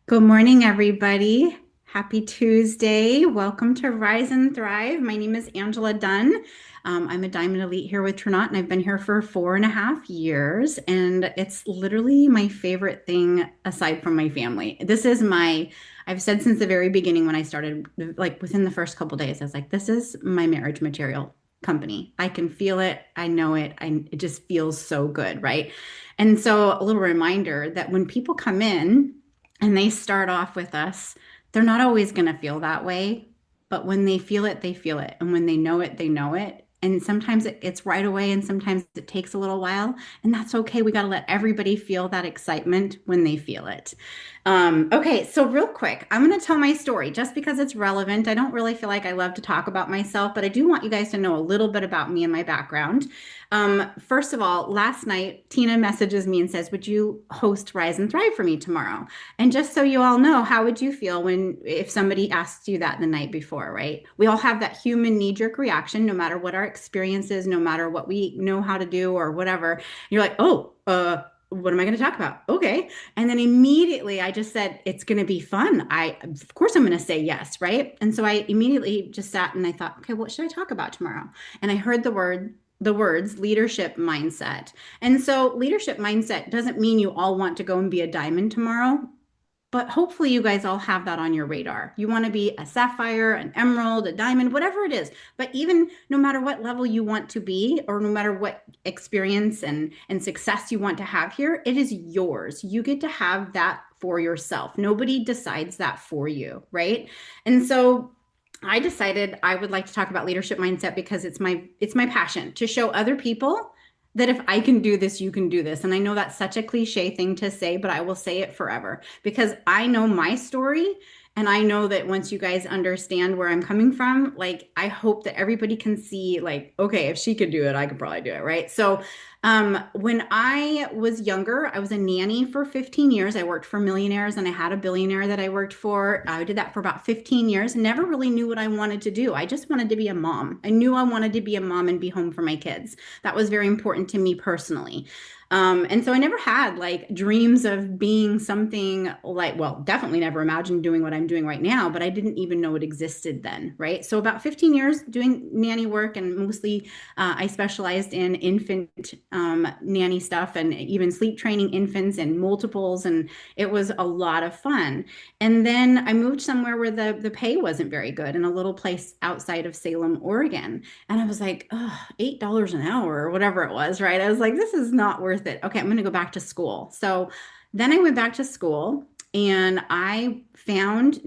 Good morning, everybody. Happy Tuesday. Welcome to Rise and Thrive. My name is Angela Dunn. I'm a Diamond Elite here with Trinot, and I've been here for 4.5 years. And it's literally my favorite thing aside from my family. I've said since the very beginning when I started, like within the first couple days, I was like, this is my marriage material company. I can feel it. I know it. It just feels so good, right? And so, a little reminder that when people come in, and they start off with us, they're not always going to feel that way. But when they feel it, they feel it. And when they know it, they know it. And sometimes it's right away, and sometimes it takes a little while. And that's okay. We got to let everybody feel that excitement when they feel it. Okay, so real quick, I'm going to tell my story just because it's relevant. I don't really feel like I love to talk about myself, but I do want you guys to know a little bit about me and my background. First of all, last night, Tina messages me and says, "Would you host Rise and Thrive for me tomorrow?" And just so you all know, how would you feel if somebody asks you that the night before, right? We all have that human knee-jerk reaction, no matter what our experience is, no matter what we know how to do or whatever. You're like, "Oh, what am I going to talk about?" Okay. And then immediately I just said, it's going to be fun. Of course, I'm going to say yes, right? And so I immediately just sat and I thought, okay, what should I talk about tomorrow? And I heard the words leadership mindset. And so leadership mindset doesn't mean you all want to go and be a diamond tomorrow. But hopefully, you guys all have that on your radar. You want to be a sapphire, an emerald, a diamond, whatever it is. But even no matter what level you want to be, or no matter what experience and success you want to have here, it is yours. You get to have that for yourself. Nobody decides that for you, right? And so I decided I would like to talk about leadership mindset because it's my passion to show other people that if I can do this, you can do this. And I know that's such a cliche thing to say, but I will say it forever because I know my story. And I know that once you guys understand where I'm coming from, like, I hope that everybody can see, like, okay, if she could do it, I could probably do it, right? So, when I was younger, I was a nanny for 15 years. I worked for millionaires and I had a billionaire that I worked for. I did that for about 15 years. Never really knew what I wanted to do. I just wanted to be a mom. I knew I wanted to be a mom and be home for my kids. That was very important to me personally. And so I never had like dreams of being something like, well, definitely never imagined doing what I'm doing right now, but I didn't even know it existed then, right? So about 15 years doing nanny work, and mostly I specialized in infant nanny stuff and even sleep training infants and multiples, and it was a lot of fun. And then I moved somewhere where the pay wasn't very good, in a little place outside of Salem, Oregon. And I was like, oh, $8 an hour or whatever it was, right? I was like, this is not worth it. Okay, I'm going to go back to school. So then I went back to school and I found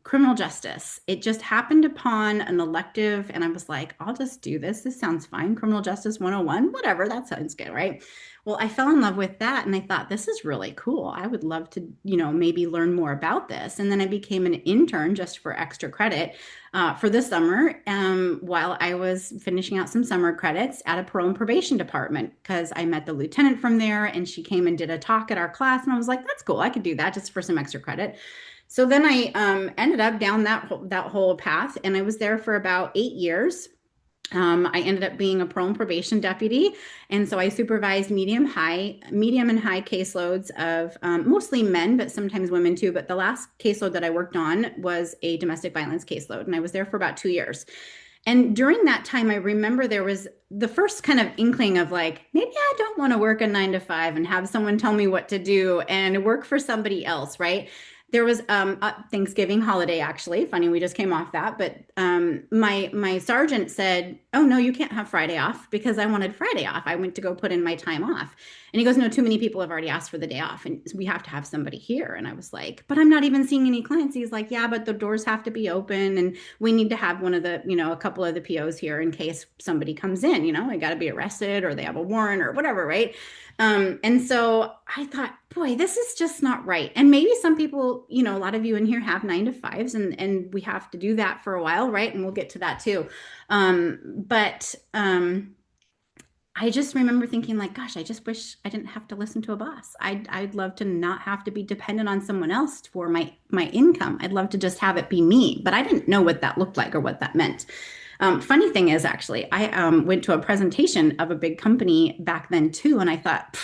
criminal justice. It just happened upon an elective, and I was like, I'll just do this. This sounds fine. Criminal Justice 101, whatever. That sounds good, right? Well, I fell in love with that and I thought, this is really cool. I would love to, maybe learn more about this. And then I became an intern just for extra credit for the summer while I was finishing out some summer credits at a parole and probation department because I met the lieutenant from there and she came and did a talk at our class. And I was like, that's cool. I could do that just for some extra credit. So then I ended up down that whole path, and I was there for about 8 years. I ended up being a parole and probation deputy, and so I supervised medium and high caseloads of mostly men, but sometimes women too. But the last caseload that I worked on was a domestic violence caseload, and I was there for about 2 years. And during that time, I remember there was the first kind of inkling of like, maybe I don't want to work a 9 to 5 and have someone tell me what to do and work for somebody else, right? There was a Thanksgiving holiday, actually. Funny, we just came off that. But my sergeant said, "Oh no, you can't have Friday off," because I wanted Friday off. I went to go put in my time off, and he goes, "No, too many people have already asked for the day off, and we have to have somebody here." And I was like, "But I'm not even seeing any clients." He's like, "Yeah, but the doors have to be open, and we need to have a couple of the POs here in case somebody comes in. I got to be arrested or they have a warrant or whatever, right?" And so I thought, boy, this is just not right. And maybe some people, a lot of you in here have 9 to 5s, and we have to do that for a while, right? And we'll get to that too. But I just remember thinking like, gosh, I just wish I didn't have to listen to a boss. I'd love to not have to be dependent on someone else for my income. I'd love to just have it be me, but I didn't know what that looked like or what that meant. Funny thing is, actually, I went to a presentation of a big company back then too, and I thought,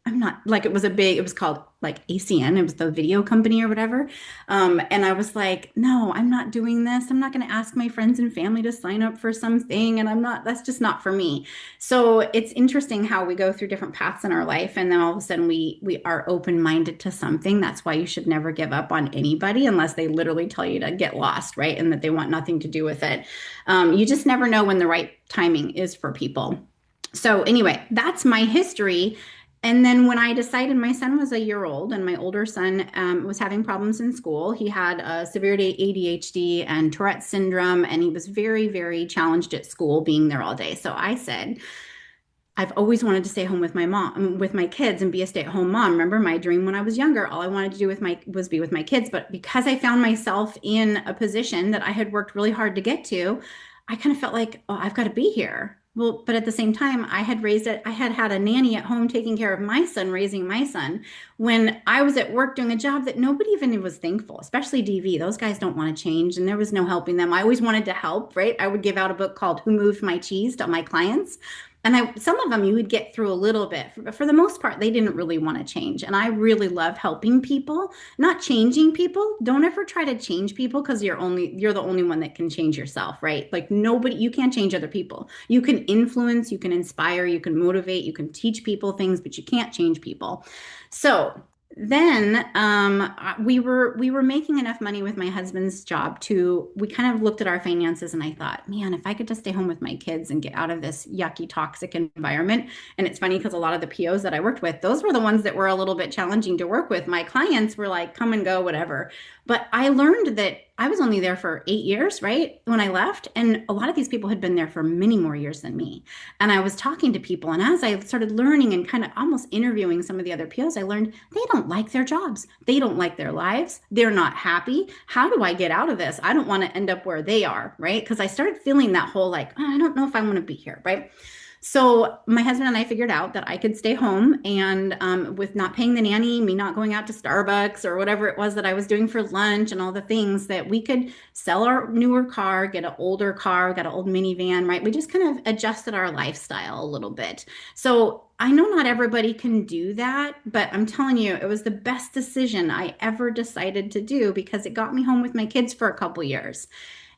I'm not like it was called like ACN, it was the video company or whatever. And I was like, no, I'm not doing this. I'm not going to ask my friends and family to sign up for something. And that's just not for me. So it's interesting how we go through different paths in our life. And then all of a sudden we are open-minded to something. That's why you should never give up on anybody unless they literally tell you to get lost, right? And that they want nothing to do with it. You just never know when the right timing is for people. So anyway, that's my history. And then when I decided my son was a year old and my older son was having problems in school, he had severe ADHD and Tourette's syndrome, and he was very, very challenged at school being there all day. So I said, I've always wanted to stay home with my mom, with my kids, and be a stay-at-home mom. Remember my dream when I was younger, all I wanted to do with my was be with my kids. But because I found myself in a position that I had worked really hard to get to, I kind of felt like, oh, I've got to be here. Well, but at the same time, I had raised it. I had had a nanny at home taking care of my son, raising my son, when I was at work doing a job that nobody even was thankful, especially DV. Those guys don't want to change, and there was no helping them. I always wanted to help, right? I would give out a book called Who Moved My Cheese to my clients. And some of them you would get through a little bit, but for the most part, they didn't really want to change. And I really love helping people, not changing people. Don't ever try to change people because you're the only one that can change yourself, right? Like nobody, you can't change other people. You can influence, you can inspire, you can motivate, you can teach people things, but you can't change people. So then we were making enough money with my husband's job to we kind of looked at our finances, and I thought, man, if I could just stay home with my kids and get out of this yucky toxic environment. And it's funny because a lot of the POs that I worked with, those were the ones that were a little bit challenging to work with. My clients were like come and go, whatever. But I learned that I was only there for 8 years, right, when I left, and a lot of these people had been there for many more years than me. And I was talking to people, and as I started learning and kind of almost interviewing some of the other POs, I learned they don't like their jobs. They don't like their lives. They're not happy. How do I get out of this? I don't want to end up where they are, right? Because I started feeling that whole like, oh, I don't know if I want to be here, right? So my husband and I figured out that I could stay home and with not paying the nanny, me not going out to Starbucks or whatever it was that I was doing for lunch and all the things that we could sell our newer car, get an older car, got an old minivan, right? We just kind of adjusted our lifestyle a little bit. So I know not everybody can do that, but I'm telling you, it was the best decision I ever decided to do because it got me home with my kids for a couple years.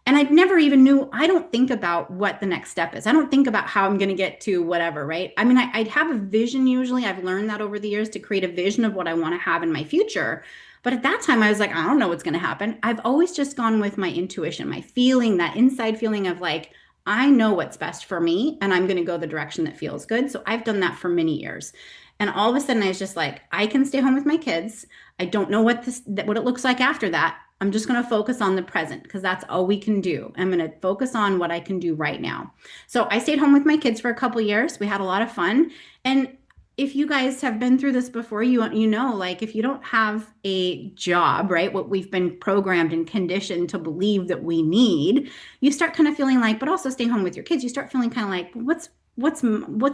And I never even knew, I don't think about what the next step is. I don't think about how I'm going to get to whatever, right? I mean, I'd have a vision usually. I've learned that over the years to create a vision of what I want to have in my future. But at that time, I was like, I don't know what's going to happen. I've always just gone with my intuition, my feeling, that inside feeling of like, I know what's best for me and I'm going to go the direction that feels good. So I've done that for many years. And all of a sudden, I was just like, I can stay home with my kids. I don't know what it looks like after that. I'm just going to focus on the present because that's all we can do. I'm going to focus on what I can do right now. So I stayed home with my kids for a couple years. We had a lot of fun. And if you guys have been through this before, you know, like if you don't have a job, right, what we've been programmed and conditioned to believe that we need, you start kind of feeling like, but also staying home with your kids, you start feeling kind of like, what's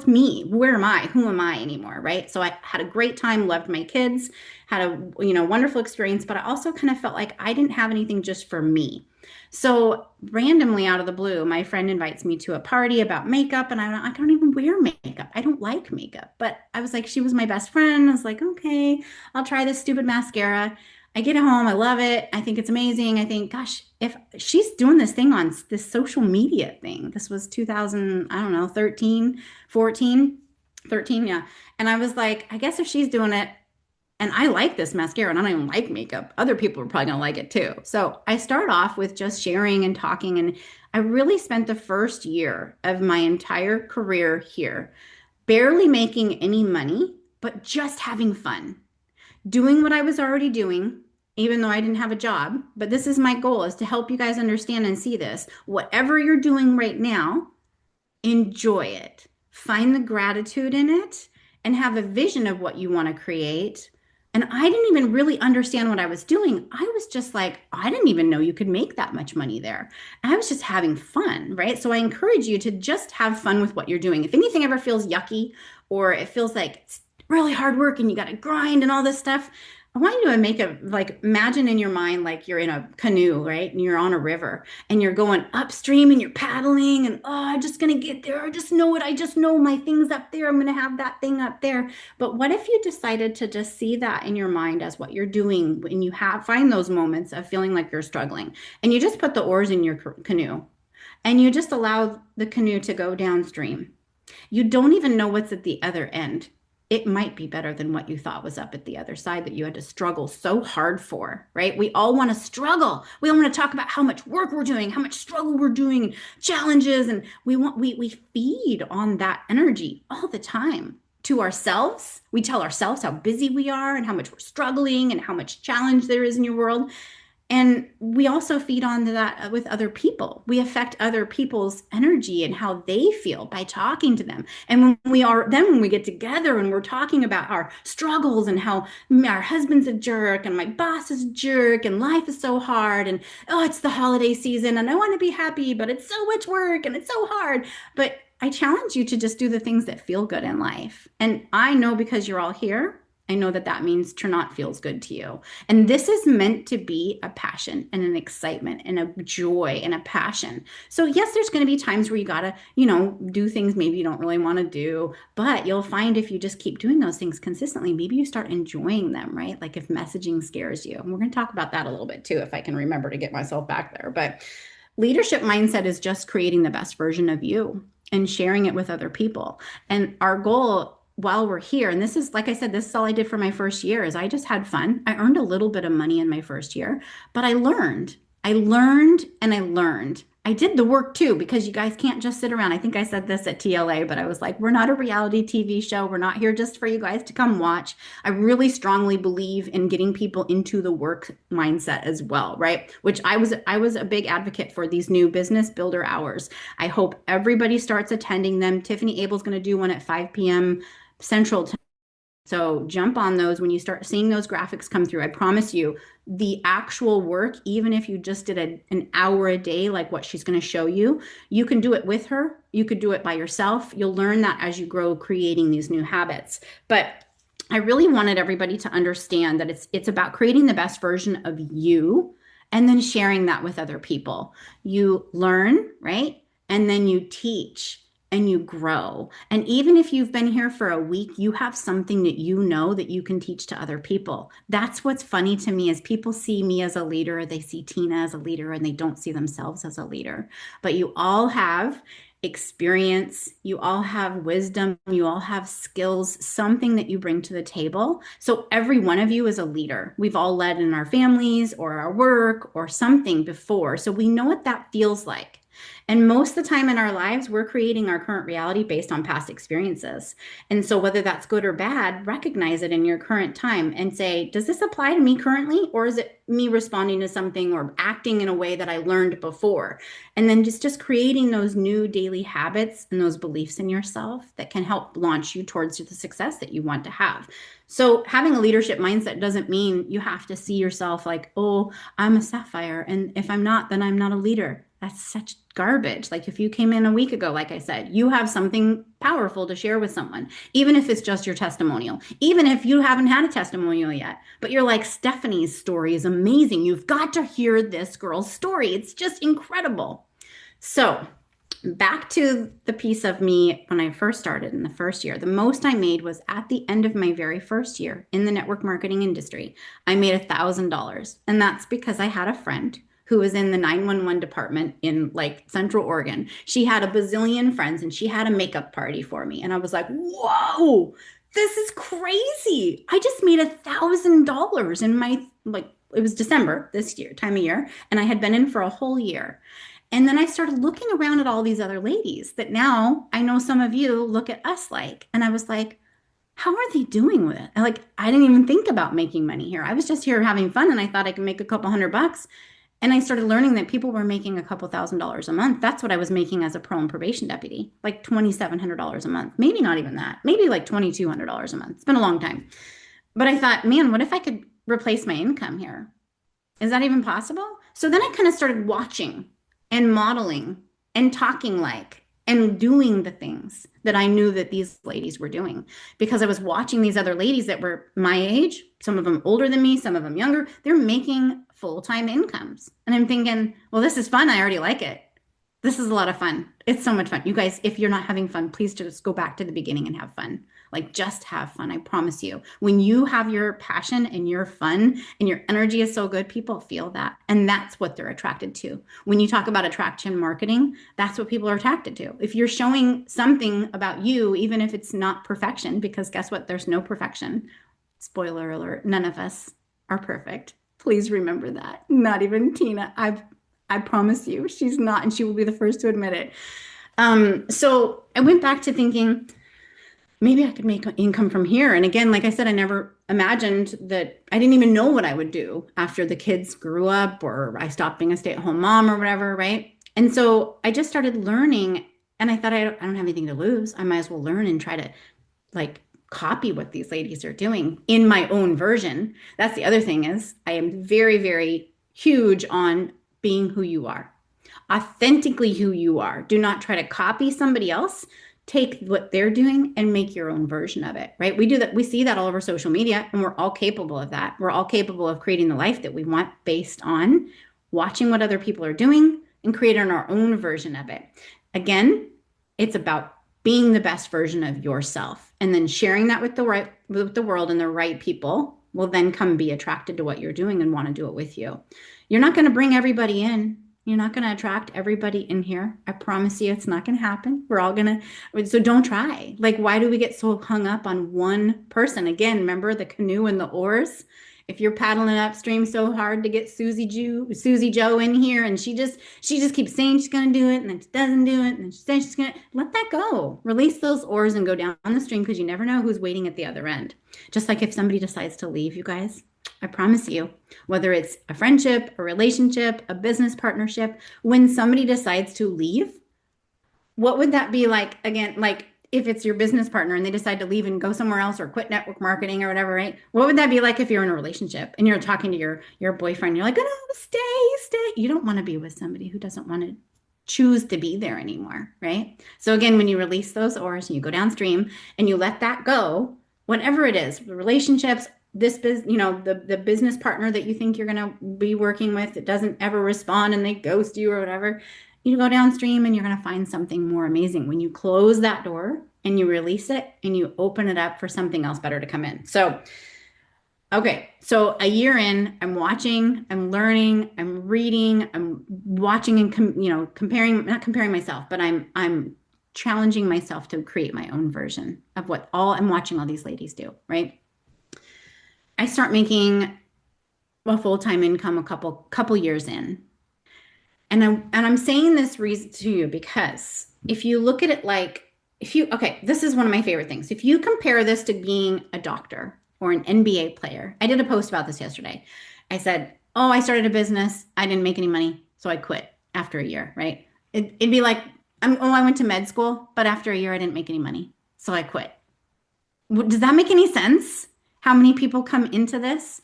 me? Where am I? Who am I anymore? Right. So I had a great time, loved my kids, had a wonderful experience, but I also kind of felt like I didn't have anything just for me. So randomly out of the blue, my friend invites me to a party about makeup, and I don't even wear makeup. I don't like makeup, but I was like, she was my best friend. I was like, okay, I'll try this stupid mascara. I get it home. I love it. I think it's amazing. I think, gosh, if she's doing this thing on this social media thing, this was 2000, I don't know, 13, 14, 13. Yeah. And I was like, I guess if she's doing it and I like this mascara and I don't even like makeup, other people are probably going to like it too. So I start off with just sharing and talking. And I really spent the first year of my entire career here, barely making any money, but just having fun, doing what I was already doing, even though I didn't have a job. But this is my goal, is to help you guys understand and see this. Whatever you're doing right now, enjoy it. Find the gratitude in it and have a vision of what you want to create. And I didn't even really understand what I was doing. I was just like, I didn't even know you could make that much money there. And I was just having fun, right? So I encourage you to just have fun with what you're doing. If anything ever feels yucky or it feels like it's really hard work and you got to grind and all this stuff, I want you to make a like imagine in your mind like you're in a canoe, right? And you're on a river and you're going upstream and you're paddling and oh, I'm just gonna get there. I just know it. I just know my thing's up there. I'm gonna have that thing up there. But what if you decided to just see that in your mind as what you're doing when you have find those moments of feeling like you're struggling and you just put the oars in your canoe and you just allow the canoe to go downstream. You don't even know what's at the other end. It might be better than what you thought was up at the other side that you had to struggle so hard for, right? We all want to struggle. We all want to talk about how much work we're doing, how much struggle we're doing, and challenges, and we feed on that energy all the time to ourselves. We tell ourselves how busy we are and how much we're struggling and how much challenge there is in your world. And we also feed on that with other people. We affect other people's energy and how they feel by talking to them. And when we get together and we're talking about our struggles and how our husband's a jerk and my boss is a jerk and life is so hard and oh, it's the holiday season and I want to be happy, but it's so much work and it's so hard. But I challenge you to just do the things that feel good in life. And I know because you're all here, I know that that means Ternot feels good to you. And this is meant to be a passion and an excitement and a joy and a passion. So yes, there's going to be times where you got to, do things maybe you don't really want to do, but you'll find if you just keep doing those things consistently, maybe you start enjoying them, right? Like if messaging scares you. And we're going to talk about that a little bit too, if I can remember to get myself back there. But leadership mindset is just creating the best version of you and sharing it with other people. And our goal while we're here, and this is, like I said, this is all I did for my first year, is I just had fun. I earned a little bit of money in my first year, but I learned. I learned and I learned. I did the work too, because you guys can't just sit around. I think I said this at TLA, but I was like, we're not a reality TV show. We're not here just for you guys to come watch. I really strongly believe in getting people into the work mindset as well, right? Which I was a big advocate for these new business builder hours. I hope everybody starts attending them. Tiffany Abel's going to do one at 5 p.m. Central. So jump on those when you start seeing those graphics come through. I promise you, the actual work, even if you just did an hour a day, like what she's going to show you, you can do it with her. You could do it by yourself. You'll learn that as you grow creating these new habits. But I really wanted everybody to understand that it's about creating the best version of you and then sharing that with other people. You learn, right? And then you teach and you grow. And even if you've been here for a week, you have something that you know that you can teach to other people. That's what's funny to me is people see me as a leader, they see Tina as a leader, and they don't see themselves as a leader. But you all have experience, you all have wisdom, you all have skills, something that you bring to the table. So every one of you is a leader. We've all led in our families or our work or something before. So we know what that feels like. And most of the time in our lives, we're creating our current reality based on past experiences. And so whether that's good or bad, recognize it in your current time and say, does this apply to me currently? Or is it me responding to something or acting in a way that I learned before? And then just creating those new daily habits and those beliefs in yourself that can help launch you towards the success that you want to have. So having a leadership mindset doesn't mean you have to see yourself like, oh, I'm a sapphire. And if I'm not, then I'm not a leader. That's such garbage. Like if you came in a week ago, like I said, you have something powerful to share with someone, even if it's just your testimonial, even if you haven't had a testimonial yet, but you're like, Stephanie's story is amazing. You've got to hear this girl's story. It's just incredible. So back to the piece of me when I first started in the first year, the most I made was at the end of my very first year in the network marketing industry. I made $1,000. And that's because I had a friend who was in the 911 department in like Central Oregon. She had a bazillion friends and she had a makeup party for me. And I was like, whoa, this is crazy. I just made $1,000 in my, like, it was December this year, time of year. And I had been in for a whole year. And then I started looking around at all these other ladies that now I know some of you look at us like, and I was like, how are they doing with it? Like, I didn't even think about making money here. I was just here having fun and I thought I could make a couple $100. And I started learning that people were making a couple $1,000s a month. That's what I was making as a parole and probation deputy, like $2,700 a month. Maybe not even that. Maybe like $2,200 a month. It's been a long time. But I thought, man, what if I could replace my income here? Is that even possible? So then I kind of started watching and modeling and talking like and doing the things that I knew that these ladies were doing because I was watching these other ladies that were my age, some of them older than me, some of them younger. They're making full-time incomes. And I'm thinking, well, this is fun. I already like it. This is a lot of fun. It's so much fun. You guys, if you're not having fun, please just go back to the beginning and have fun. Like, just have fun. I promise you. When you have your passion and your fun and your energy is so good, people feel that. And that's what they're attracted to. When you talk about attraction marketing, that's what people are attracted to. If you're showing something about you, even if it's not perfection, because guess what? There's no perfection. Spoiler alert, none of us are perfect. Please remember that. Not even Tina. I promise you, she's not, and she will be the first to admit it. So I went back to thinking maybe I could make income from here. And again, like I said, I never imagined that I didn't even know what I would do after the kids grew up or I stopped being a stay-at-home mom or whatever, right? And so I just started learning, and I thought I don't have anything to lose. I might as well learn and try to like copy what these ladies are doing in my own version. That's the other thing is I am very, very huge on being who you are, authentically who you are. Do not try to copy somebody else. Take what they're doing and make your own version of it, right? We do that. We see that all over social media, and we're all capable of that. We're all capable of creating the life that we want based on watching what other people are doing and creating our own version of it. Again, it's about being the best version of yourself and then sharing that with the world, and the right people will then come be attracted to what you're doing and want to do it with you. You're not going to bring everybody in. You're not going to attract everybody in here. I promise you it's not going to happen. We're all going to, so don't try. Like, why do we get so hung up on one person? Again, remember the canoe and the oars? If you're paddling upstream so hard to get Susie Joe in here, and she just keeps saying she's going to do it, and then she doesn't do it, and then she says she's going to let that go. Release those oars and go down the stream, because you never know who's waiting at the other end. Just like if somebody decides to leave, you guys, I promise you, whether it's a friendship, a relationship, a business partnership, when somebody decides to leave, what would that be like? Again, like if it's your business partner and they decide to leave and go somewhere else or quit network marketing or whatever, right? What would that be like if you're in a relationship and you're talking to your boyfriend? You're like, oh, stay. You don't want to be with somebody who doesn't want to choose to be there anymore, right? So again, when you release those oars and you go downstream and you let that go, whatever it is, the relationships, this business, the business partner that you think you're going to be working with that doesn't ever respond and they ghost you or whatever, you go downstream and you're going to find something more amazing when you close that door and you release it and you open it up for something else better to come in. So, okay. So a year in, I'm watching, I'm learning, I'm reading, I'm watching and, comparing, not comparing myself, but I'm challenging myself to create my own version of what all I'm watching all these ladies do, right? I start making a full-time income a couple years in. And I'm saying this reason to you because if you look at it like okay, this is one of my favorite things. If you compare this to being a doctor or an NBA player, I did a post about this yesterday. I said, "Oh, I started a business. I didn't make any money, so I quit after a year," right? It'd be like, I went to med school, but after a year I didn't make any money, so I quit." Does that make any sense? How many people come into this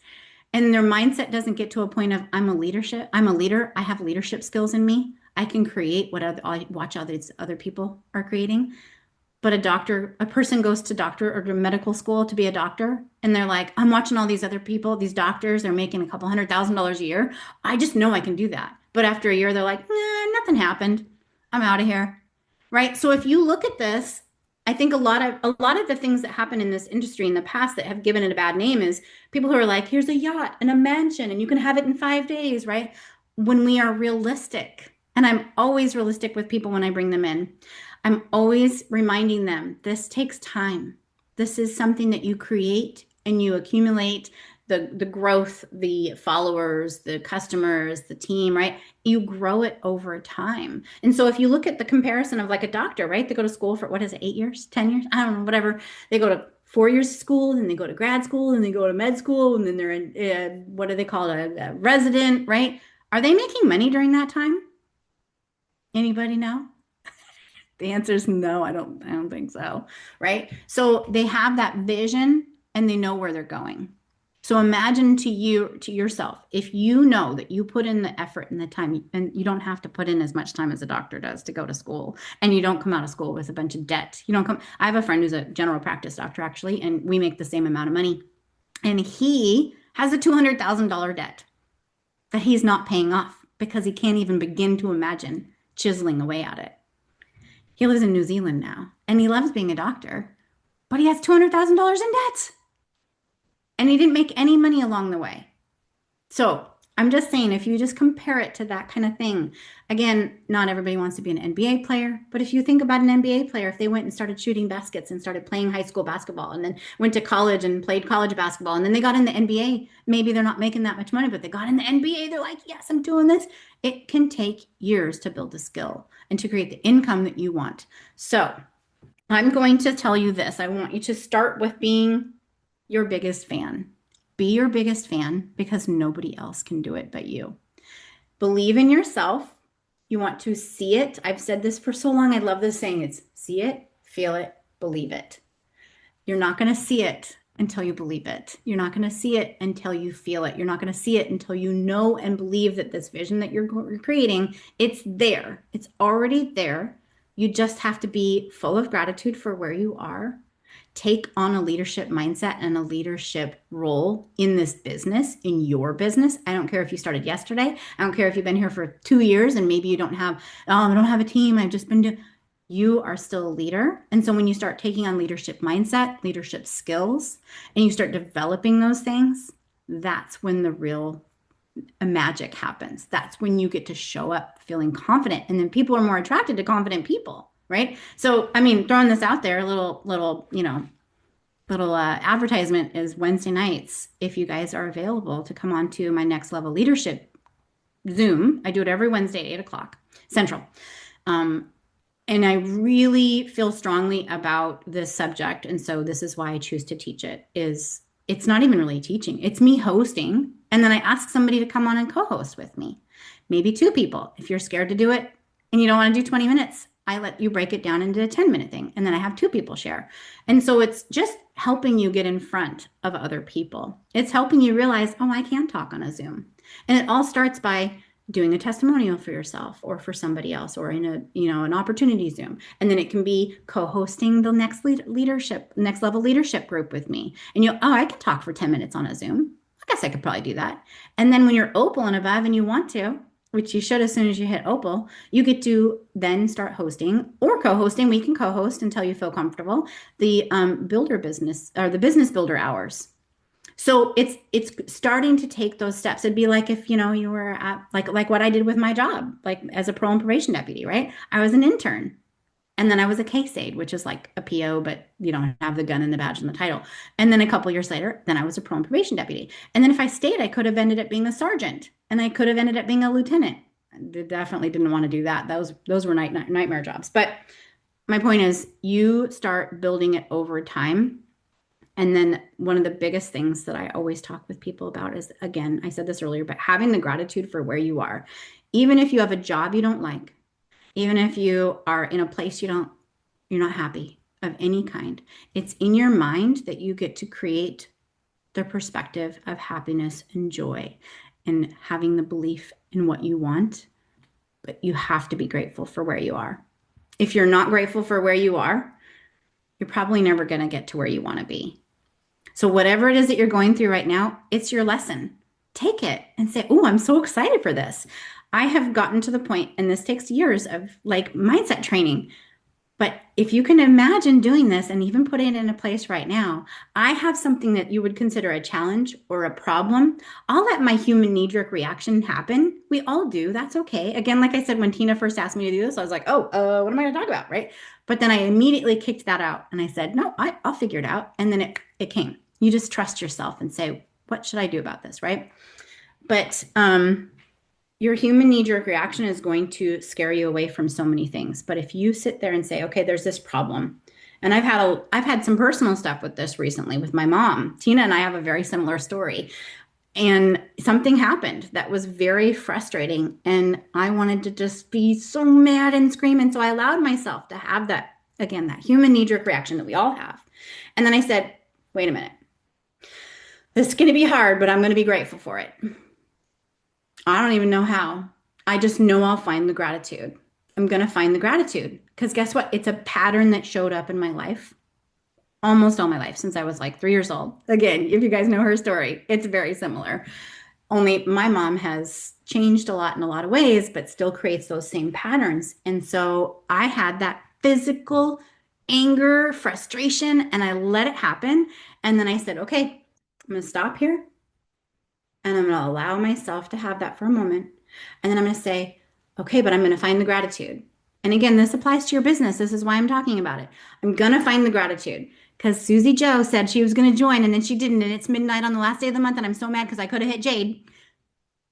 and their mindset doesn't get to a point of I'm a leader, I have leadership skills in me, I can create what I watch other people are creating. But a person goes to doctor or to medical school to be a doctor, and they're like, I'm watching all these other people, these doctors, they're making a couple $100,000 a year. I just know I can do that. But after a year, they're like, nothing happened. I'm out of here. Right? So if you look at this, I think a lot of the things that happen in this industry in the past that have given it a bad name is people who are like, here's a yacht and a mansion and you can have it in 5 days, right? When we are realistic, and I'm always realistic with people when I bring them in, I'm always reminding them this takes time. This is something that you create and you accumulate the growth, the followers, the customers, the team, right? You grow it over time. And so if you look at the comparison of like a doctor, right? They go to school for what is it, 8 years, 10 years? I don't know, whatever. They go to 4 years of school, and they go to grad school, and they go to med school, and then they're in, what do they call it, a resident, right? Are they making money during that time? Anybody know? The answer is no, I don't think so, right? So they have that vision and they know where they're going. So imagine to yourself, if you know that you put in the effort and the time, and you don't have to put in as much time as a doctor does to go to school, and you don't come out of school with a bunch of debt. You don't come. I have a friend who's a general practice doctor actually, and we make the same amount of money, and he has a $200,000 debt that he's not paying off because he can't even begin to imagine chiseling away at it. He lives in New Zealand now, and he loves being a doctor, but he has $200,000 in debt, and he didn't make any money along the way. So I'm just saying, if you just compare it to that kind of thing, again, not everybody wants to be an NBA player, but if you think about an NBA player, if they went and started shooting baskets and started playing high school basketball and then went to college and played college basketball and then they got in the NBA, maybe they're not making that much money, but they got in the NBA, they're like, yes, I'm doing this. It can take years to build a skill and to create the income that you want. So I'm going to tell you this. I want you to start with being your biggest fan. Be your biggest fan because nobody else can do it but you. Believe in yourself. You want to see it. I've said this for so long. I love this saying. It's see it, feel it, believe it. You're not going to see it until you believe it. You're not going to see it until you feel it. You're not going to see it until you know and believe that this vision that you're creating, it's there. It's already there. You just have to be full of gratitude for where you are. Take on a leadership mindset and a leadership role in this business, in your business. I don't care if you started yesterday. I don't care if you've been here for 2 years and maybe you don't have, oh, I don't have a team. I've just been doing, you are still a leader. And so when you start taking on leadership mindset, leadership skills, and you start developing those things, that's when the real magic happens. That's when you get to show up feeling confident. And then people are more attracted to confident people. Right. So, I mean, throwing this out there, little advertisement is Wednesday nights. If you guys are available to come on to my next level leadership Zoom, I do it every Wednesday at 8 o'clock Central. And I really feel strongly about this subject. And so this is why I choose to teach it is it's not even really teaching. It's me hosting. And then I ask somebody to come on and co-host with me, maybe two people. If you're scared to do it and you don't want to do 20 minutes, I let you break it down into a 10-minute thing. And then I have two people share. And so it's just helping you get in front of other people. It's helping you realize, oh, I can talk on a Zoom. And it all starts by doing a testimonial for yourself or for somebody else or in an opportunity Zoom. And then it can be co-hosting the next level leadership group with me. And I can talk for 10 minutes on a Zoom. I guess I could probably do that. And then when you're Opal and above and you want to, which you should as soon as you hit Opal, you get to then start hosting or co-hosting. We can co-host until you feel comfortable. The builder business or the business builder hours. So it's starting to take those steps. It'd be like if you were at like what I did with my job, like as a parole and probation deputy, right? I was an intern. And then I was a case aide, which is like a PO, but you don't have the gun and the badge and the title. And then a couple years later, then I was a parole and probation deputy. And then if I stayed, I could have ended up being a sergeant and I could have ended up being a lieutenant. I definitely didn't want to do that. Those were nightmare jobs. But my point is you start building it over time. And then one of the biggest things that I always talk with people about is, again, I said this earlier, but having the gratitude for where you are. Even if you have a job you don't like, even if you are in a place you're not happy of any kind, it's in your mind that you get to create the perspective of happiness and joy and having the belief in what you want. But you have to be grateful for where you are. If you're not grateful for where you are, you're probably never going to get to where you want to be. So whatever it is that you're going through right now, it's your lesson. Take it and say, oh, I'm so excited for this. I have gotten to the point, and this takes years of like mindset training. But if you can imagine doing this and even put it in a place right now, I have something that you would consider a challenge or a problem. I'll let my human knee-jerk reaction happen. We all do. That's okay. Again, like I said, when Tina first asked me to do this, I was like, what am I going to talk about? Right. But then I immediately kicked that out and I said, no, I'll figure it out. And then it came. You just trust yourself and say, what should I do about this? Right. But, your human knee-jerk reaction is going to scare you away from so many things. But if you sit there and say, okay, there's this problem. And I've had some personal stuff with this recently with my mom. Tina and I have a very similar story. And something happened that was very frustrating. And I wanted to just be so mad and scream. And so I allowed myself to have that human knee-jerk reaction that we all have. And then I said, wait a minute. This is going to be hard, but I'm going to be grateful for it. I don't even know how. I just know I'll find the gratitude. I'm going to find the gratitude because guess what? It's a pattern that showed up in my life almost all my life since I was like 3 years old. Again, if you guys know her story, it's very similar. Only my mom has changed a lot in a lot of ways, but still creates those same patterns. And so I had that physical anger, frustration, and I let it happen. And then I said, okay, I'm going to stop here and I'm going to allow myself to have that for a moment. And then I'm going to say, okay, but I'm going to find the gratitude. And again, this applies to your business. This is why I'm talking about it. I'm going to find the gratitude because Susie Joe said she was going to join and then she didn't. And it's midnight on the last day of the month. And I'm so mad because I could have hit Jade.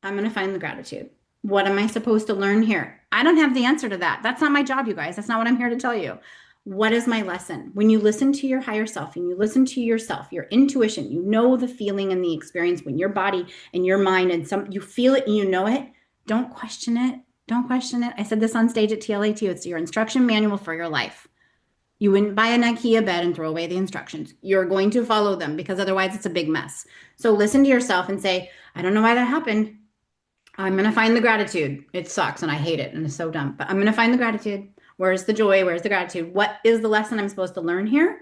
I'm going to find the gratitude. What am I supposed to learn here? I don't have the answer to that. That's not my job, you guys. That's not what I'm here to tell you. What is my lesson? When you listen to your higher self and you listen to yourself, your intuition, you know the feeling and the experience when your body and your mind and some you feel it and you know it, don't question it. Don't question it. I said this on stage at TLA too. It's your instruction manual for your life. You wouldn't buy an IKEA bed and throw away the instructions. You're going to follow them because otherwise it's a big mess. So listen to yourself and say, I don't know why that happened. I'm going to find the gratitude. It sucks and I hate it and it's so dumb, but I'm going to find the gratitude. Where's the joy? Where's the gratitude? What is the lesson I'm supposed to learn here?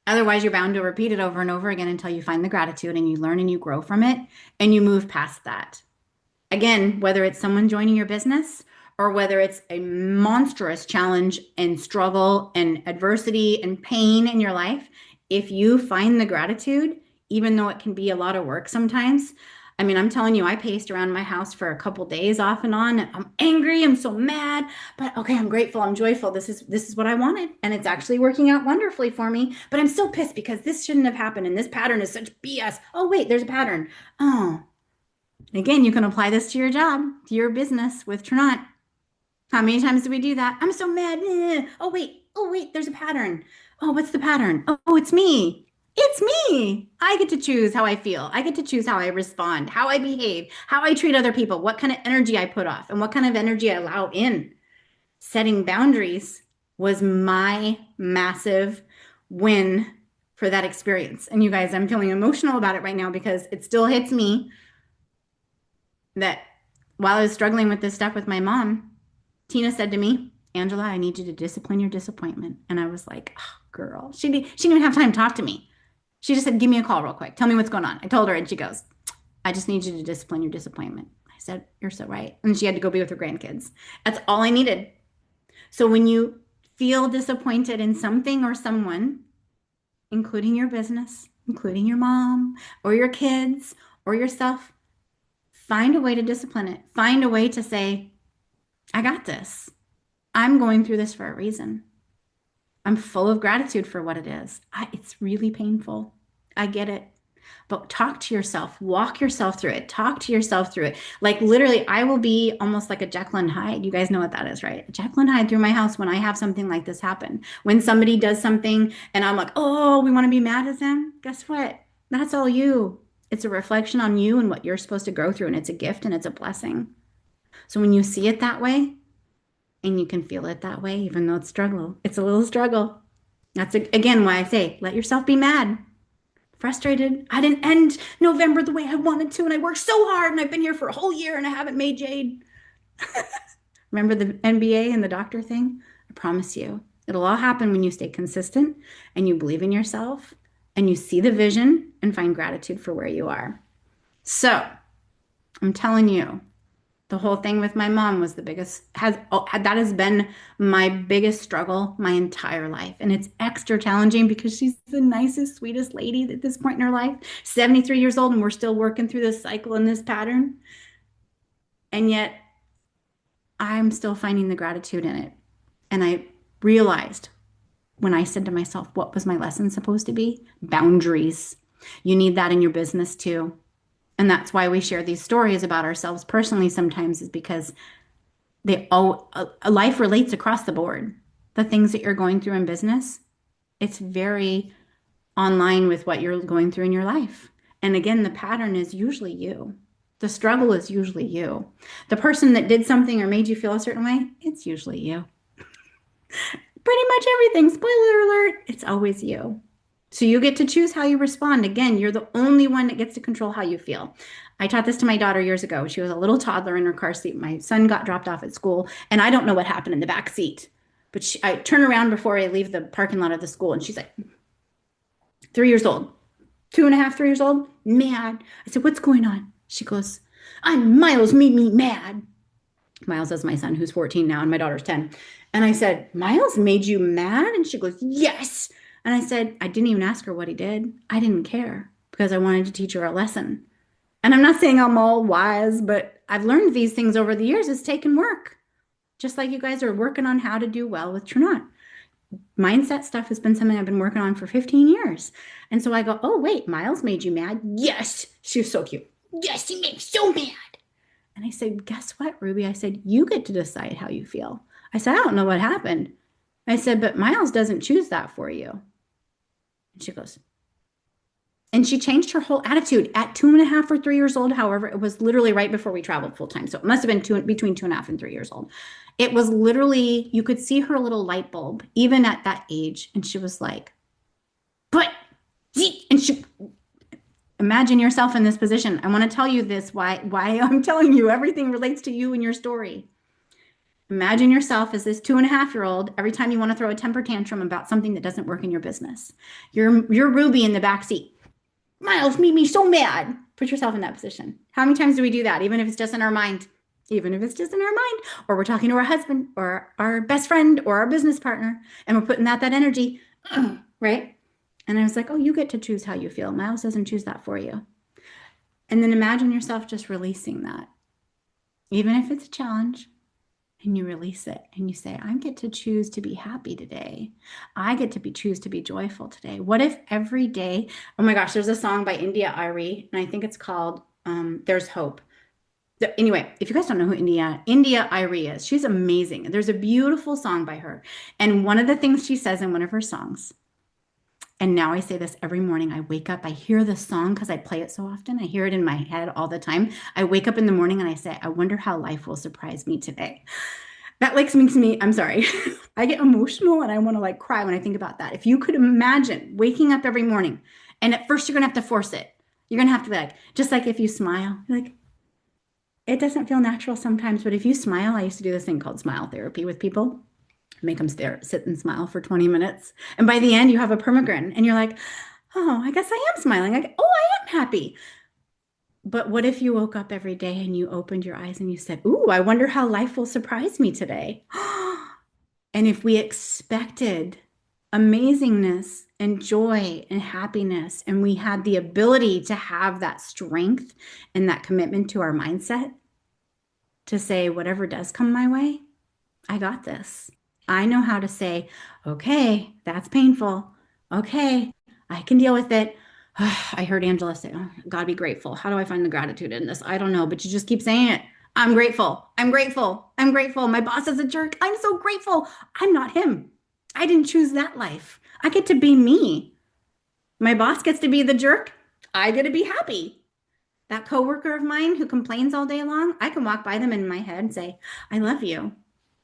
Otherwise, you're bound to repeat it over and over again until you find the gratitude and you learn and you grow from it and you move past that. Again, whether it's someone joining your business or whether it's a monstrous challenge and struggle and adversity and pain in your life, if you find the gratitude, even though it can be a lot of work sometimes, I mean, I'm telling you, I paced around my house for a couple days off and on. I'm angry, I'm so mad, but okay, I'm grateful, I'm joyful. This is what I wanted, and it's actually working out wonderfully for me. But I'm still pissed because this shouldn't have happened, and this pattern is such BS. Oh wait, there's a pattern. Oh, again, you can apply this to your job, to your business with Trinot. How many times do we do that? I'm so mad. Oh wait, there's a pattern. Oh, what's the pattern? Oh, it's me. It's me. I get to choose how I feel. I get to choose how I respond, how I behave, how I treat other people, what kind of energy I put off, and what kind of energy I allow in. Setting boundaries was my massive win for that experience. And you guys, I'm feeling emotional about it right now because it still hits me that while I was struggling with this stuff with my mom, Tina said to me, Angela, I need you to discipline your disappointment. And I was like, oh, girl, she didn't even have time to talk to me. She just said, give me a call real quick. Tell me what's going on. I told her and she goes, I just need you to discipline your disappointment. I said, you're so right. And she had to go be with her grandkids. That's all I needed. So when you feel disappointed in something or someone, including your business, including your mom or your kids or yourself, find a way to discipline it. Find a way to say, I got this. I'm going through this for a reason. I'm full of gratitude for what it is. It's really painful. I get it. But talk to yourself, walk yourself through it, talk to yourself through it. Like literally, I will be almost like a Jekyll and Hyde. You guys know what that is, right? Jekyll and Hyde through my house when I have something like this happen. When somebody does something and I'm like, oh, we want to be mad at them. Guess what? That's all you. It's a reflection on you and what you're supposed to go through. And it's a gift and it's a blessing. So when you see it that way, and you can feel it that way, even though it's struggle, it's a little struggle. That's again why I say, let yourself be mad, frustrated. I didn't end November the way I wanted to, and I worked so hard, and I've been here for a whole year, and I haven't made Jade. Remember the NBA and the doctor thing? I promise you, it'll all happen when you stay consistent and you believe in yourself and you see the vision and find gratitude for where you are. So I'm telling you, the whole thing with my mom was the biggest, that has been my biggest struggle my entire life. And it's extra challenging because she's the nicest, sweetest lady at this point in her life, 73 years old, and we're still working through this cycle and this pattern. And yet I'm still finding the gratitude in it. And I realized when I said to myself, what was my lesson supposed to be? Boundaries. You need that in your business too. And that's why we share these stories about ourselves personally sometimes is because life relates across the board. The things that you're going through in business, it's very online with what you're going through in your life. And again, the pattern is usually you. The struggle is usually you. The person that did something or made you feel a certain way, it's usually you. Pretty much everything, spoiler alert, it's always you. So you get to choose how you respond. Again, you're the only one that gets to control how you feel. I taught this to my daughter years ago. She was a little toddler in her car seat. My son got dropped off at school, and I don't know what happened in the back seat. But I turn around before I leave the parking lot of the school, and she's like 3 years old, 2.5, 3 years old, mad. I said, "What's going on?" She goes, "I'm Miles made me mad." Miles is my son, who's 14 now, and my daughter's 10. And I said, "Miles made you mad?" And she goes, "Yes." And I said, I didn't even ask her what he did. I didn't care because I wanted to teach her a lesson. And I'm not saying I'm all wise, but I've learned these things over the years. It's taken work, just like you guys are working on how to do well with Trinot. Mindset stuff has been something I've been working on for 15 years. And so I go, "Oh, wait, Miles made you mad?" "Yes." She was so cute. "Yes, he made me so mad." And I said, "Guess what, Ruby?" I said, "You get to decide how you feel." I said, "I don't know what happened." I said, "But Miles doesn't choose that for you." And she goes, and she changed her whole attitude at 2.5 or 3 years old. However, it was literally right before we traveled full time. So it must have been between 2.5 and 3 years old. It was literally, you could see her little light bulb, even at that age. And she was like, "But," and she, imagine yourself in this position. I want to tell you this, why I'm telling you everything relates to you and your story. Imagine yourself as this 2.5-year-old every time you want to throw a temper tantrum about something that doesn't work in your business. You're Ruby in the back seat. "Miles made me so mad." Put yourself in that position. How many times do we do that? Even if it's just in our mind, even if it's just in our mind, or we're talking to our husband or our best friend or our business partner, and we're putting that energy, right? And I was like, "Oh, you get to choose how you feel. Miles doesn't choose that for you." And then imagine yourself just releasing that, even if it's a challenge, and you release it and you say, "I get to choose to be happy today. I get to choose to be joyful today." What if every day, oh my gosh, there's a song by India Ari, and I think it's called There's Hope. Anyway, if you guys don't know who India Ari is, she's amazing. There's a beautiful song by her. And one of the things she says in one of her songs, and now I say this every morning, I wake up, I hear the song because I play it so often. I hear it in my head all the time. I wake up in the morning and I say, "I wonder how life will surprise me today." That like makes me, I'm sorry, I get emotional and I want to like cry when I think about that. If you could imagine waking up every morning, and at first you're going to have to force it. You're going to have to be like, just like if you smile, like it doesn't feel natural sometimes, but if you smile, I used to do this thing called smile therapy with people, make them stare, sit and smile for 20 minutes. And by the end, you have a permagrin and you're like, "Oh, I guess I am smiling. Like, oh, I am happy." But what if you woke up every day and you opened your eyes and you said, "Ooh, I wonder how life will surprise me today." And if we expected amazingness and joy and happiness, and we had the ability to have that strength and that commitment to our mindset to say, whatever does come my way, I got this. I know how to say, "Okay, that's painful. Okay, I can deal with it." I heard Angela say, "Oh, God, be grateful." How do I find the gratitude in this? I don't know, but you just keep saying it. "I'm grateful. I'm grateful. I'm grateful. My boss is a jerk. I'm so grateful. I'm not him. I didn't choose that life. I get to be me. My boss gets to be the jerk. I get to be happy." That coworker of mine who complains all day long, I can walk by them in my head and say, "I love you,"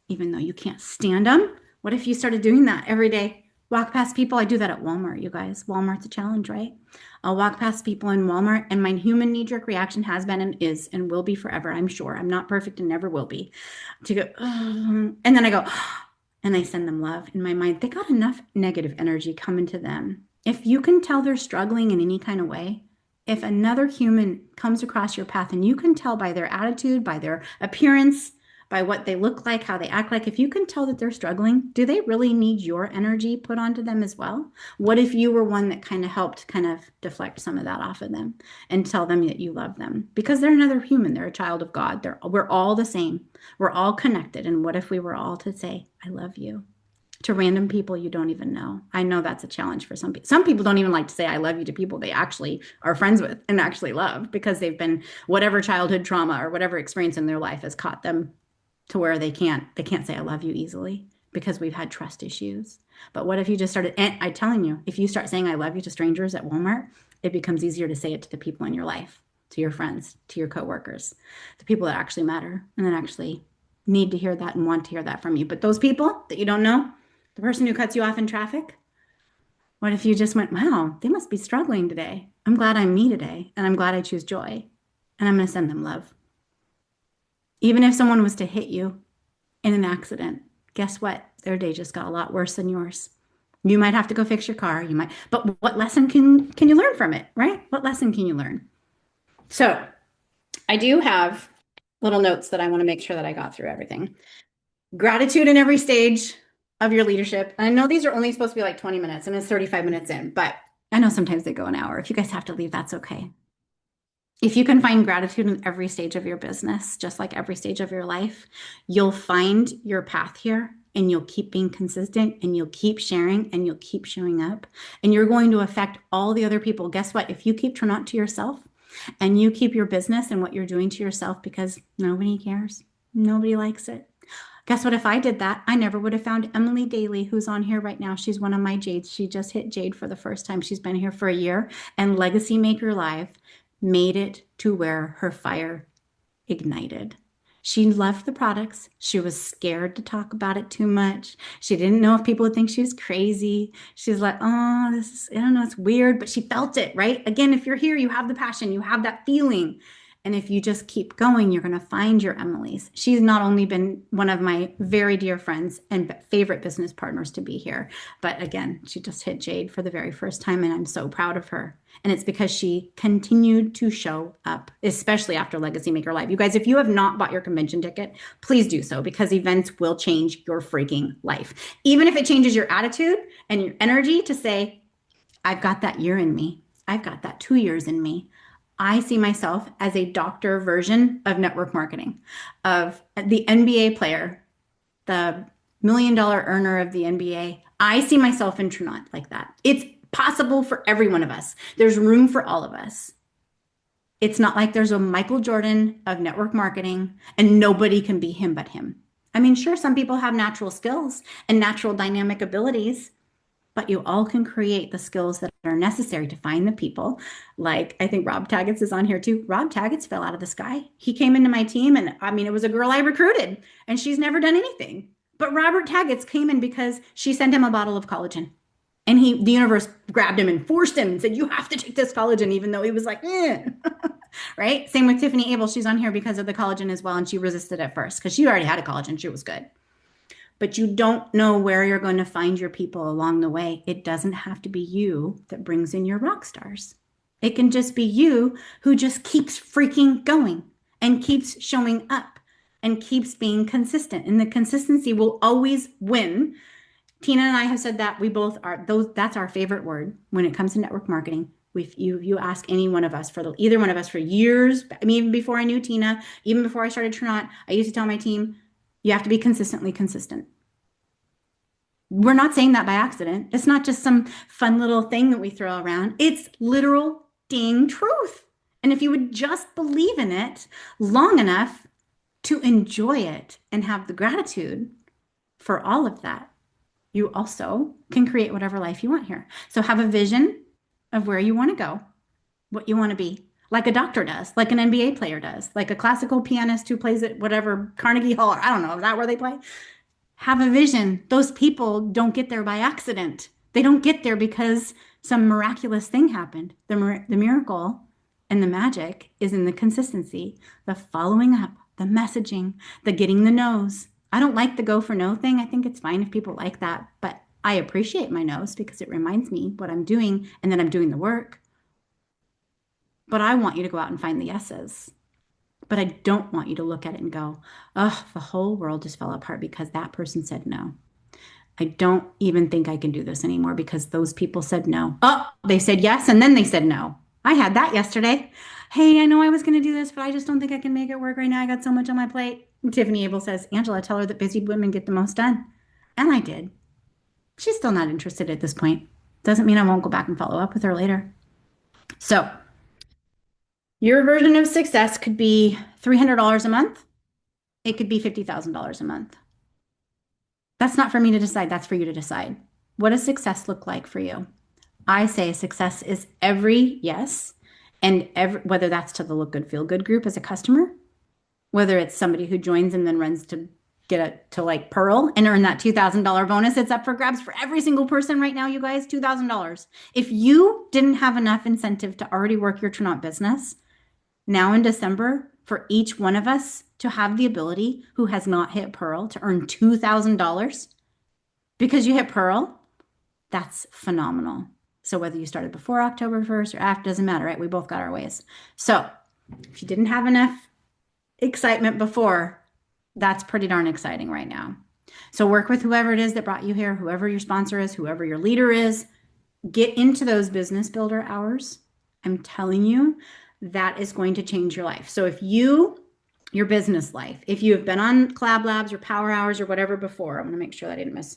even though you can't stand them. What if you started doing that every day? Walk past people. I do that at Walmart, you guys. Walmart's a challenge, right? I'll walk past people in Walmart, and my human knee-jerk reaction has been and is and will be forever, I'm sure. I'm not perfect and never will be. To go, and then I go, and I send them love in my mind. They got enough negative energy coming to them. If you can tell they're struggling in any kind of way, if another human comes across your path and you can tell by their attitude, by their appearance, by what they look like, how they act like, if you can tell that they're struggling, do they really need your energy put onto them as well? What if you were one that kind of helped kind of deflect some of that off of them and tell them that you love them? Because they're another human. They're a child of God. We're all the same. We're all connected. And what if we were all to say, "I love you," to random people you don't even know? I know that's a challenge for some people. Some people don't even like to say "I love you" to people they actually are friends with and actually love, because they've been, whatever childhood trauma or whatever experience in their life has caught them to where they can't say "I love you" easily because we've had trust issues. But what if you just started, and I'm telling you, if you start saying "I love you" to strangers at Walmart, it becomes easier to say it to the people in your life, to your friends, to your coworkers, the people that actually matter and that actually need to hear that and want to hear that from you. But those people that you don't know, the person who cuts you off in traffic, What if you just went, wow, they must be struggling today. I'm glad I'm me today, and I'm glad I choose joy, and I'm going to send them love. Even if someone was to hit you in an accident, guess what? Their day just got a lot worse than yours. You might have to go fix your car. You might, but what lesson can you learn from it, right? What lesson can you learn? So I do have little notes that I want to make sure that I got through everything. Gratitude in every stage of your leadership. I know these are only supposed to be like 20 minutes and it's 35 minutes in, but I know sometimes they go an hour. If you guys have to leave, that's okay. If you can find gratitude in every stage of your business, just like every stage of your life, you'll find your path here and you'll keep being consistent and you'll keep sharing and you'll keep showing up and you're going to affect all the other people. Guess what? If you keep Trinot to yourself and you keep your business and what you're doing to yourself because nobody cares, nobody likes it. Guess what? If I did that, I never would have found Emily Daly, who's on here right now. She's one of my Jades. She just hit Jade for the first time. She's been here for a year. And Legacy Maker Live made it to where her fire ignited. She loved the products. She was scared to talk about it too much. She didn't know if people would think she was crazy. She's like, oh, this is, I don't know, it's weird, but she felt it, right? Again, if you're here, you have the passion, you have that feeling. And if you just keep going, you're going to find your Emily's. She's not only been one of my very dear friends and favorite business partners to be here, but again, she just hit Jade for the very first time, and I'm so proud of her. And it's because she continued to show up, especially after Legacy Maker Live. You guys, if you have not bought your convention ticket, please do so because events will change your freaking life. Even if it changes your attitude and your energy to say, I've got that year in me. I've got that 2 years in me. I see myself as a doctor version of network marketing, of the NBA player, the $1 million earner of the NBA. I see myself in Trinot like that. It's possible for every one of us. There's room for all of us. It's not like there's a Michael Jordan of network marketing and nobody can be him but him. I mean, sure, some people have natural skills and natural dynamic abilities, but you all can create the skills that are necessary to find the people. Like, I think Rob Taggets is on here too. Rob Taggets fell out of the sky. He came into my team, and I mean, it was a girl I recruited, and she's never done anything. But Robert Taggets came in because she sent him a bottle of collagen. And the universe grabbed him and forced him and said, you have to take this collagen, even though he was like, eh. Right? Same with Tiffany Abel. She's on here because of the collagen as well. And she resisted at first because she already had a collagen. She was good. But you don't know where you're going to find your people along the way. It doesn't have to be you that brings in your rock stars. It can just be you who just keeps freaking going and keeps showing up and keeps being consistent. And the consistency will always win. Tina and I have said that we both are those. That's our favorite word when it comes to network marketing. If you ask any one of us either one of us for years, I mean, even before I knew Tina, even before I started Trinot, I used to tell my team, you have to be consistently consistent. We're not saying that by accident. It's not just some fun little thing that we throw around. It's literal dang truth. And if you would just believe in it long enough to enjoy it and have the gratitude for all of that, you also can create whatever life you want here. So have a vision of where you want to go, what you want to be, like a doctor does, like an NBA player does, like a classical pianist who plays at whatever Carnegie Hall, I don't know, is that where they play? Have a vision. Those people don't get there by accident. They don't get there because some miraculous thing happened. The miracle and the magic is in the consistency, the following up, the messaging, the getting the no's. I don't like the go for no thing. I think it's fine if people like that, but I appreciate my no's because it reminds me what I'm doing and that I'm doing the work. But I want you to go out and find the yeses. But I don't want you to look at it and go, oh, the whole world just fell apart because that person said no. I don't even think I can do this anymore because those people said no. Oh, they said yes, and then they said no. I had that yesterday. Hey, I know I was going to do this, but I just don't think I can make it work right now. I got so much on my plate. Tiffany Abel says, Angela, tell her that busy women get the most done. And I did. She's still not interested at this point. Doesn't mean I won't go back and follow up with her later. So your version of success could be $300 a month. It could be $50,000 a month. That's not for me to decide. That's for you to decide. What does success look like for you? I say success is every yes, and whether that's to the Look Good, Feel Good group as a customer, whether it's somebody who joins and then runs to get it to like Pearl and earn that $2,000 bonus. It's up for grabs for every single person right now, you guys, $2,000. If you didn't have enough incentive to already work your Trinot business, now in December, for each one of us to have the ability who has not hit Pearl to earn $2,000 because you hit Pearl, that's phenomenal. So whether you started before October 1st or after, doesn't matter, right? We both got our ways. So if you didn't have enough excitement before, that's pretty darn exciting right now. So work with whoever it is that brought you here, whoever your sponsor is, whoever your leader is. Get into those business builder hours. I'm telling you, that is going to change your life. So if your business life, if you have been on Collab Labs or Power Hours or whatever before, I'm going to make sure that I didn't miss.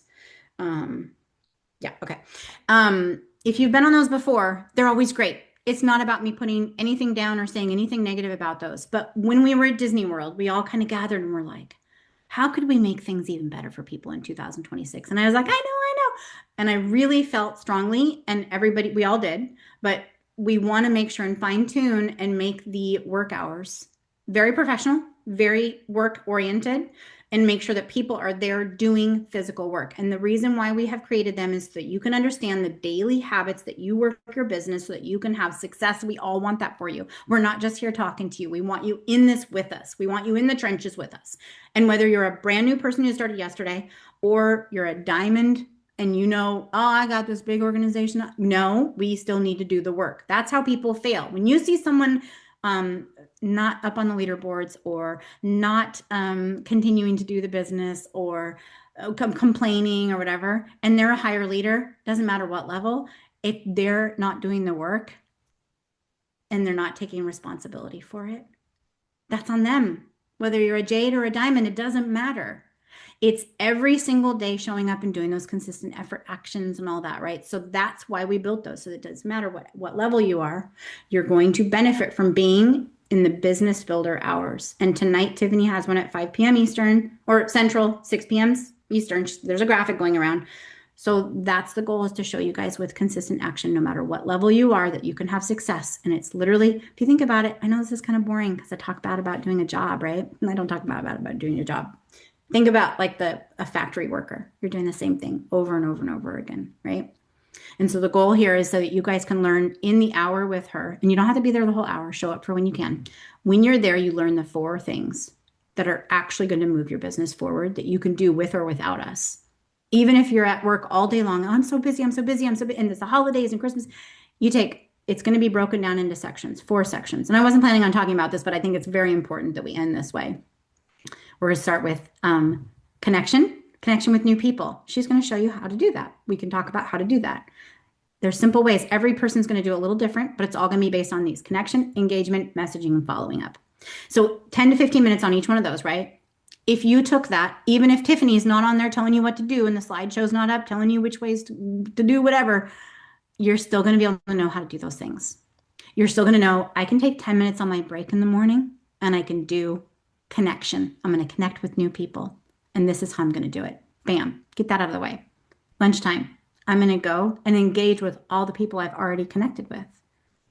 Yeah, okay. If you've been on those before, they're always great. It's not about me putting anything down or saying anything negative about those. But when we were at Disney World, we all kind of gathered and were like, how could we make things even better for people in 2026? And I was like, I know. And I really felt strongly, and everybody, we all did, but we want to make sure and fine tune and make the work hours very professional, very work oriented, and make sure that people are there doing physical work. And the reason why we have created them is so that you can understand the daily habits that you work your business so that you can have success. We all want that for you. We're not just here talking to you. We want you in this with us. We want you in the trenches with us. And whether you're a brand new person who started yesterday or you're a diamond and you know, oh, I got this big organization. No, we still need to do the work. That's how people fail. When you see someone not up on the leaderboards or not continuing to do the business or complaining or whatever, and they're a higher leader, doesn't matter what level, if they're not doing the work and they're not taking responsibility for it, that's on them. Whether you're a jade or a diamond, it doesn't matter. It's every single day showing up and doing those consistent effort actions and all that, right? So that's why we built those. So it doesn't matter what level you are, you're going to benefit from being in the business builder hours. And tonight, Tiffany has one at 5 p.m. Eastern or Central, 6 p.m. Eastern. There's a graphic going around. So that's the goal, is to show you guys with consistent action, no matter what level you are, that you can have success. And it's literally, if you think about it, I know this is kind of boring because I talk bad about doing a job, right? And I don't talk about doing your job. Think about like a factory worker. You're doing the same thing over and over and over again, right? And so the goal here is so that you guys can learn in the hour with her, and you don't have to be there the whole hour. Show up for when you can. When you're there, you learn the 4 things that are actually going to move your business forward that you can do with or without us. Even if you're at work all day long, oh, I'm so busy, and it's the holidays and Christmas, it's going to be broken down into sections, 4 sections. And I wasn't planning on talking about this, but I think it's very important that we end this way. We're going to start with connection with new people. She's going to show you how to do that. We can talk about how to do that. There's simple ways. Every person's going to do it a little different, but it's all going to be based on these: connection, engagement, messaging, and following up. So 10 to 15 minutes on each one of those, right? If you took that, even if Tiffany's not on there telling you what to do and the slideshow's not up telling you which ways to do whatever, you're still going to be able to know how to do those things. You're still going to know, I can take 10 minutes on my break in the morning and I can do connection. I'm going to connect with new people. And this is how I'm going to do it. Bam. Get that out of the way. Lunchtime. I'm going to go and engage with all the people I've already connected with.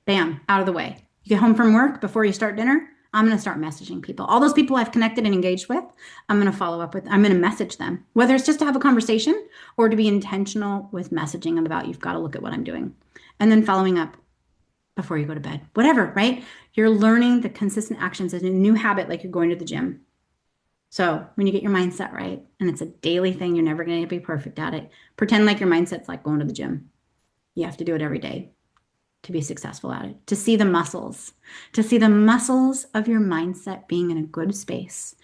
Bam. Out of the way. You get home from work before you start dinner. I'm going to start messaging people. All those people I've connected and engaged with, I'm going to follow up with. I'm going to message them, whether it's just to have a conversation or to be intentional with messaging them about, you've got to look at what I'm doing. And then following up before you go to bed, whatever, right? You're learning the consistent actions as a new habit, like you're going to the gym. So when you get your mindset right, and it's a daily thing, you're never going to be perfect at it. Pretend like your mindset's like going to the gym. You have to do it every day to be successful at it, to see the muscles of your mindset being in a good space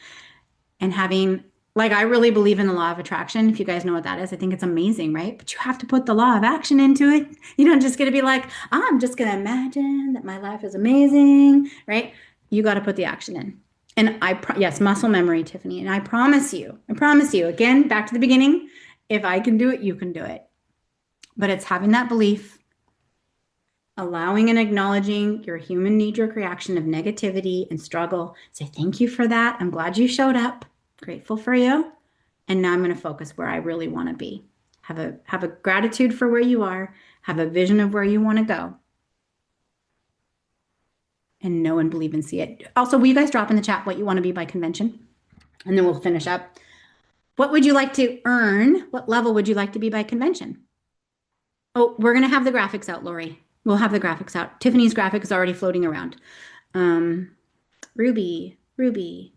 and having, like, I really believe in the law of attraction. If you guys know what that is, I think it's amazing, right? But you have to put the law of action into it. You don't just get to be like, I'm just going to imagine that my life is amazing, right? You got to put the action in. And yes, muscle memory, Tiffany. And I promise you, again, back to the beginning, if I can do it, you can do it. But it's having that belief, allowing and acknowledging your human knee-jerk reaction of negativity and struggle. Say, thank you for that. I'm glad you showed up. Grateful for you. And now I'm going to focus where I really want to be. Have a gratitude for where you are. Have a vision of where you want to go. And know and believe and see it. Also, will you guys drop in the chat what you want to be by convention? And then we'll finish up. What would you like to earn? What level would you like to be by convention? Oh, we're going to have the graphics out, Lori. We'll have the graphics out. Tiffany's graphic is already floating around. Um, Ruby. You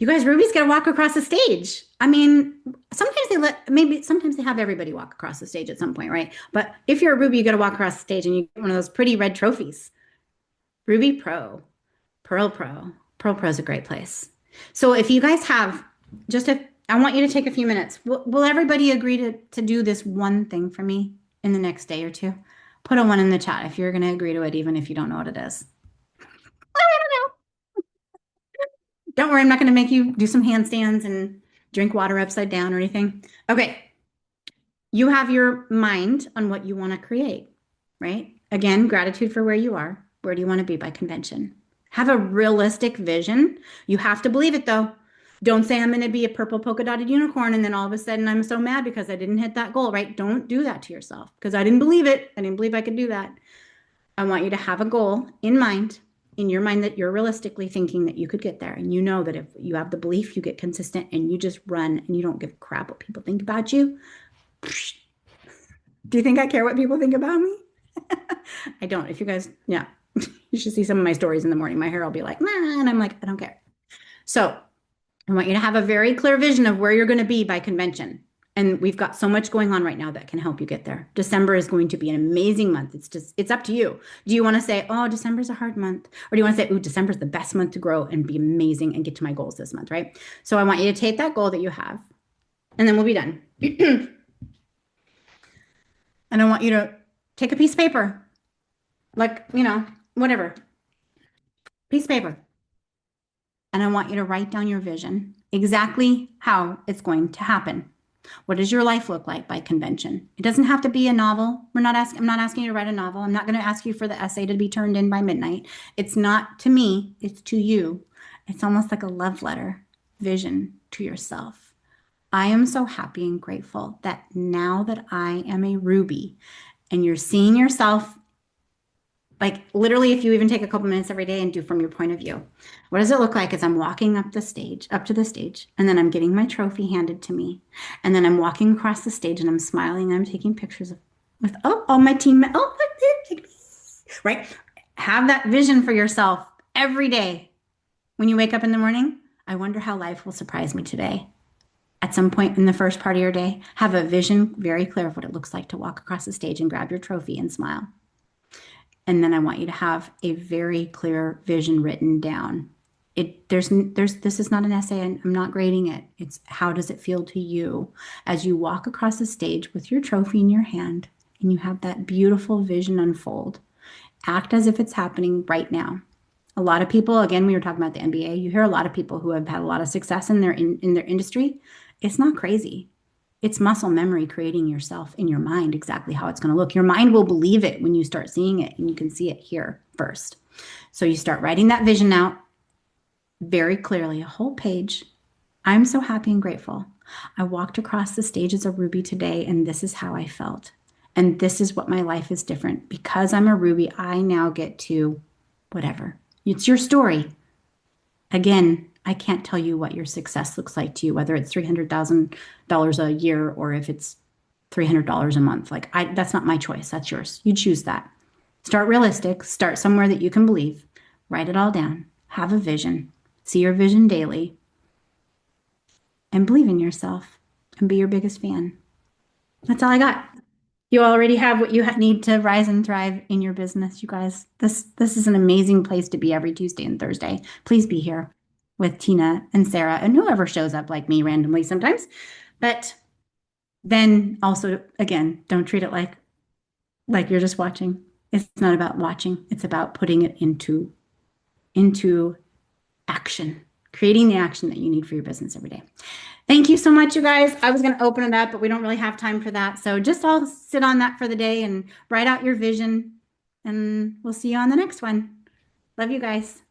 guys, Ruby's got to walk across the stage. I mean, sometimes they have everybody walk across the stage at some point, right? But if you're a Ruby, you got to walk across the stage and you get one of those pretty red trophies. Ruby Pro, Pearl Pro. Pearl Pro is a great place. So if you guys have just a, I want you to take a few minutes. Will everybody agree to do this one thing for me in the next day or two? Put a one in the chat if you're going to agree to it, even if you don't know what it is. I don't know. Don't worry, I'm not going to make you do some handstands and drink water upside down or anything. Okay, you have your mind on what you want to create, right? Again, gratitude for where you are. Where do you want to be by convention? Have a realistic vision. You have to believe it though. Don't say I'm going to be a purple polka dotted unicorn and then all of a sudden I'm so mad because I didn't hit that goal, right? Don't do that to yourself because I didn't believe it. I didn't believe I could do that. I want you to have a goal in your mind that you're realistically thinking that you could get there. And you know that if you have the belief, you get consistent and you just run and you don't give a crap what people think about you. Do you think I care what people think about me? I don't. If you guys, yeah, you should see some of my stories in the morning. My hair will be like, nah, and I'm like, I don't care. So I want you to have a very clear vision of where you're going to be by convention. And we've got so much going on right now that can help you get there. December is going to be an amazing month. It's up to you. Do you want to say, oh, December's a hard month? Or do you want to say, oh, December's the best month to grow and be amazing and get to my goals this month, right? So I want you to take that goal that you have, and then we'll be done. And I want you to take a piece of paper, like, whatever, piece of paper. And I want you to write down your vision, exactly how it's going to happen. What does your life look like by convention? It doesn't have to be a novel. I'm not asking you to write a novel. I'm not going to ask you for the essay to be turned in by midnight. It's not to me, it's to you. It's almost like a love letter vision to yourself. I am so happy and grateful that now that I am a Ruby and you're seeing yourself, like literally, if you even take a couple minutes every day and do from your point of view, what does it look like as I'm walking up to the stage, and then I'm getting my trophy handed to me, and then I'm walking across the stage and I'm smiling and I'm taking pictures with all my team. Oh, right. Have that vision for yourself every day when you wake up in the morning. I wonder how life will surprise me today. At some point in the first part of your day, have a vision very clear of what it looks like to walk across the stage and grab your trophy and smile. And then I want you to have a very clear vision written down. This is not an essay, and I'm not grading it. It's how does it feel to you as you walk across the stage with your trophy in your hand and you have that beautiful vision unfold. Act as if it's happening right now. A lot of people, again, we were talking about the NBA. You hear a lot of people who have had a lot of success in their industry. It's not crazy. It's muscle memory creating yourself in your mind exactly how it's going to look. Your mind will believe it when you start seeing it, and you can see it here first. So you start writing that vision out very clearly, a whole page. I'm so happy and grateful. I walked across the stage as a Ruby today, and this is how I felt. And this is what my life is different. Because I'm a Ruby, I now get to whatever. It's your story. Again, I can't tell you what your success looks like to you, whether it's $300,000 a year or if it's $300 a month. That's not my choice. That's yours. You choose that. Start realistic. Start somewhere that you can believe. Write it all down. Have a vision. See your vision daily. And believe in yourself and be your biggest fan. That's all I got. You already have what you need to rise and thrive in your business, you guys. This is an amazing place to be every Tuesday and Thursday. Please be here with Tina and Sarah and whoever shows up like me randomly sometimes. But then also, again, don't treat it like you're just watching. It's not about watching. It's about putting it into action, creating the action that you need for your business every day. Thank you so much, you guys. I was going to open it up, but we don't really have time for that. So just all sit on that for the day and write out your vision, and we'll see you on the next one. Love you guys.